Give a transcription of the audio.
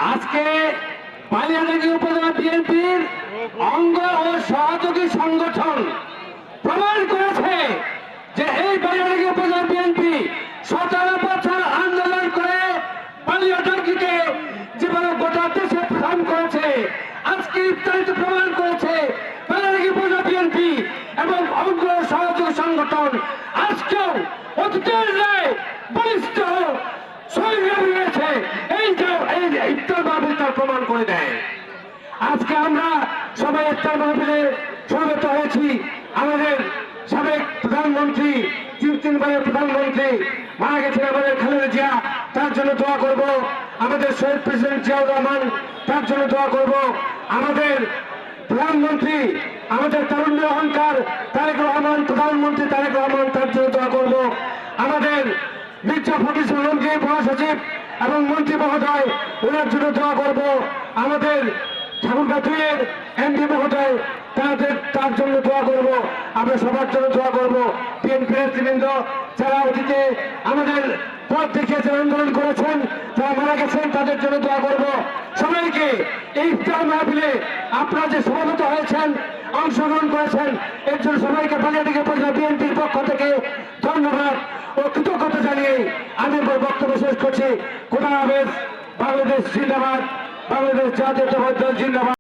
আজকে বালিয়াডাঙ্গি উপজেলা বিএনপির অঙ্গ ও সহযোগী সংগঠন প্রমাণ করেছে যে এই বালিয়াডাঙ্গি উপজেলা বিএনপি 17 বছর আন্দোলন করে বালিয়াডাঙ্গিকে যেভাবে গোটা দেশে প্রদান করেছে, আজকে ইফতারিতে প্রমাণ করেছে বালিয়াডাঙ্গি উপজেলা বিএনপি এবং অঙ্গ সহযোগী সংগঠন আজকেও অতীতের ন্যায় বলিষ্ঠ সংগ্রামী রয়েছে। এই ইফতার মাহফিল তার প্রমাণ করে দেয়। আজকে আমরা সবাই ইফতার মাহফিলে সমবেত হয়েছি। আমাদের সাবেক প্রধানমন্ত্রী, তিনবারের প্রধানমন্ত্রী মারা গেছেন আমাদের খালেদা জিয়া, তার জন্য দোয়া করব। আমাদের শহীদ প্রেসিডেন্ট জিয়াউর রহমান, তার জন্য দোয়া করব। আমাদের প্রধানমন্ত্রী, আমাদের তারুণ্যের অহংকার তারেক রহমান, প্রধানমন্ত্রী তারেক রহমান, তার জন্য দোয়া করব। আমাদের মির্জা ফখরুল আলমগীর মহাসচিব এবং মন্ত্রী মহোদয়, ওনার জন্য দোয়া করব। আমাদের ঠাকুরগাঁয়ের এমপি মহোদয়, তার জন্য দোয়া করব। আমরা সবার জন্য দোয়া করব। বিএনপি নেতৃবৃন্দ যারা অতীতে আমাদের পথ দেখিয়েছেন, আন্দোলন করেছেন, যারা মারা গেছেন, তাদের জন্য দোয়া করব। সবাইকে এই ইফতার মাহফিলে আপনারা যে সমবেত হয়েছেন, অংশগ্রহণ করেছেন, এর জন্য সবাইকে বালিয়াডাঙ্গি উপজেলা বিএনপির পক্ষ থেকে ধন্যবাদ ও কৃতজ্ঞতা জানিয়ে আমি বক্তব্য শেষ করছি। খোদা হাফেজ। বাংলাদেশ জিন্দাবাদ। বাংলাদেশ জাতীয়তাবাদী দল জিন্দাবাদ।